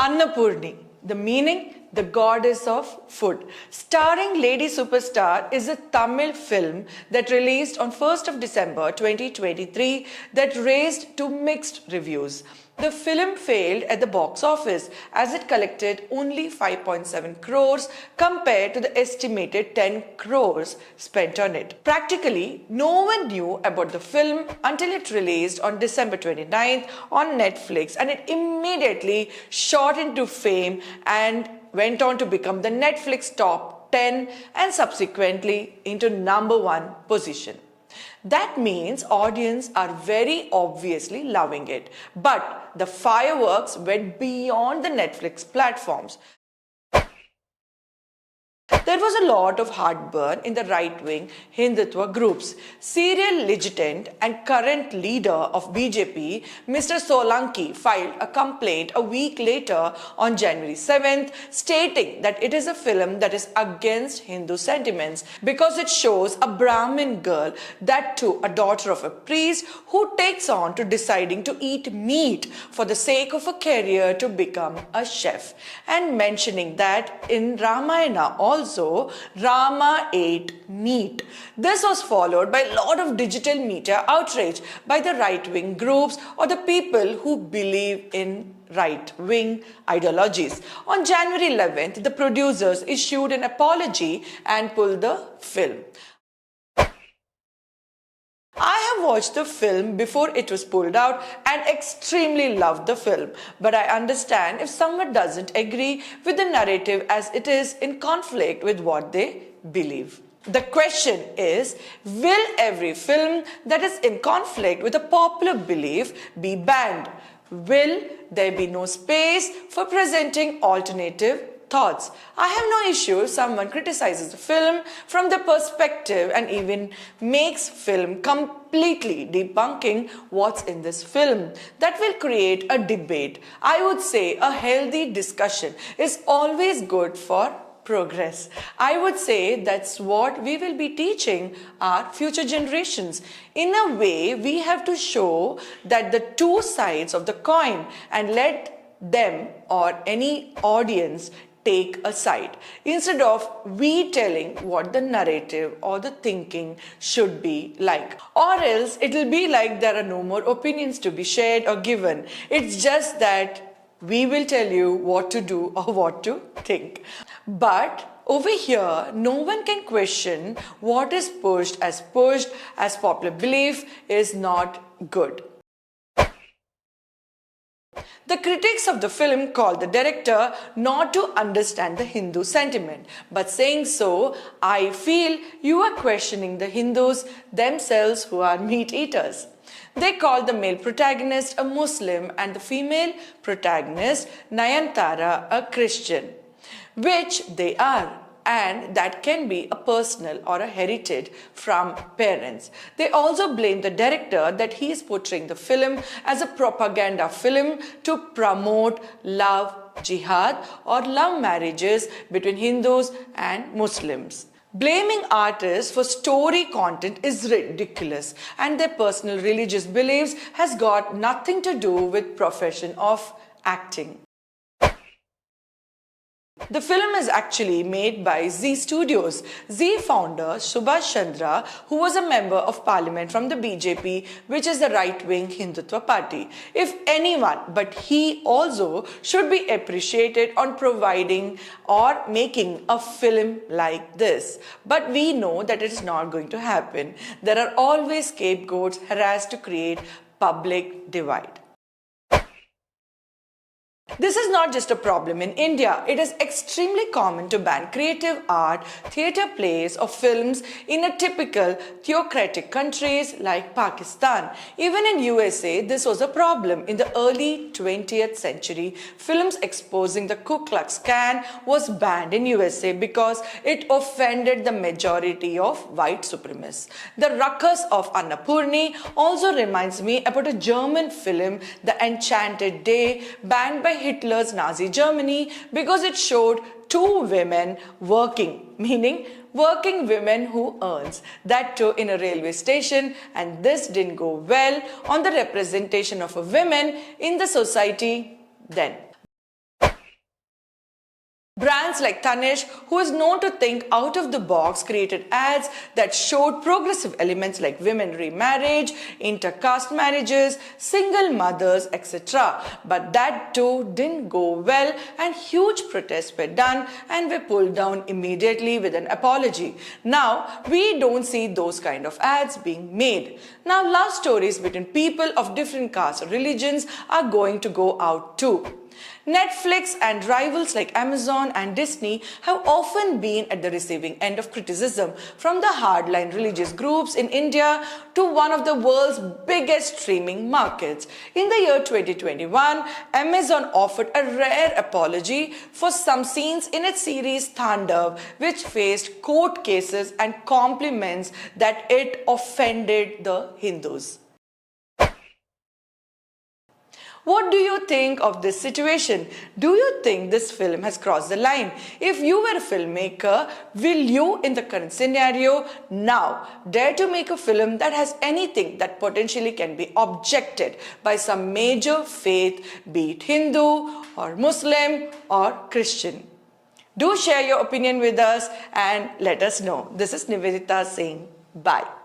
Annapoorani, the meaning, the goddess of food. Starring Lady Superstar is a Tamil film that released on 1st of December 2023 that raised to mixed reviews. The film failed at the box office as it collected only 5.7 crores compared to the estimated 10 crores spent on it. Practically, no one knew about the film until it released on December 29th on Netflix, and it immediately shot into fame and went on to become the Netflix top 10 and subsequently into #1 position. That means audience are very obviously loving it. But the fireworks went beyond the Netflix platforms. There was a lot of heartburn in the right-wing Hindutva groups. Serial lieutenant and current leader of BJP, Mr. Solanki, filed a complaint a week later on January 7th, stating that it is a film that is against Hindu sentiments because it shows a Brahmin girl, that too a daughter of a priest, who takes on to deciding to eat meat for the sake of a career to become a chef, and mentioning that in Ramayana also Rama ate meat. This was followed by a lot of digital media outrage by the right-wing groups or the people who believe in right-wing ideologies. On January 11th, the producers issued an apology and pulled the film. I have watched the film before it was pulled out and extremely loved the film, but I understand if someone doesn't agree with the narrative as it is in conflict with what they believe. The question is, will every film that is in conflict with a popular belief be banned? Will there be no space for presenting alternative thoughts? I have no issue if someone criticizes the film from the perspective and even makes film completely debunking what's in this film. That will create a debate. I would say a healthy discussion is always good for progress. I would say that's what we will be teaching our future generations. In a way, we have to show that the two sides of the coin and let them or any audience take a side instead of we telling what the narrative or the thinking should be like. Or else it will be like there are no more opinions to be shared or given. It's just that we will tell you what to do or what to think. But over here, no one can question what is pushed as popular belief is not good. The critics of the film called the director not to understand the Hindu sentiment, but saying so, I feel you are questioning the Hindus themselves who are meat eaters. They called the male protagonist a Muslim and the female protagonist, Nayanthara, a Christian, which they are. And that can be a personal or a heritage from parents. They also blame the director that he is portraying the film as a propaganda film to promote love jihad or love marriages between Hindus and Muslims. Blaming artists for story content is ridiculous, and their personal religious beliefs has got nothing to do with profession of acting. The film is actually made by Zee Studios. Zee founder Subhash Chandra, who was a member of parliament from the BJP, which is the right-wing Hindutva party. If anyone but he also should be appreciated on providing or making a film like this. But we know that it is not going to happen. There are always scapegoats harassed to create public divide. This is not just a problem in India. It is extremely common to ban creative art, theatre plays or films in a typical theocratic countries like Pakistan. Even in USA, this was a problem. In the early 20th century, films exposing the Ku Klux Klan was banned in USA because it offended the majority of white supremacists. The Ruckus of Annapoorani also reminds me about a German film, The Enchanted Day, banned by Hitler's Nazi Germany because it showed two women working, meaning working women who earns, that too in a railway station, and this didn't go well on the representation of a women in the society then. brands like Tanish, who is known to think out of the box, created ads that showed progressive elements like women remarriage, intercaste marriages, single mothers, etc. But that too didn't go well, and huge protests were done and were pulled down immediately with an apology. Now, we don't see those kind of ads being made. Now, love stories between people of different castes or religions are going to go out too. Netflix and rivals like Amazon and Disney have often been at the receiving end of criticism from the hardline religious groups in India to one of the world's biggest streaming markets. In the year 2021, Amazon offered a rare apology for some scenes in its series Thandav, which faced court cases and compliments that it offended the Hindus. What do you think of this situation? Do you think this film has crossed the line? If you were a filmmaker, will you, in the current scenario, now dare to make a film that has anything that potentially can be objected by some major faith, be it Hindu or Muslim or Christian? Do share your opinion with us and let us know. This is Nivedita saying bye.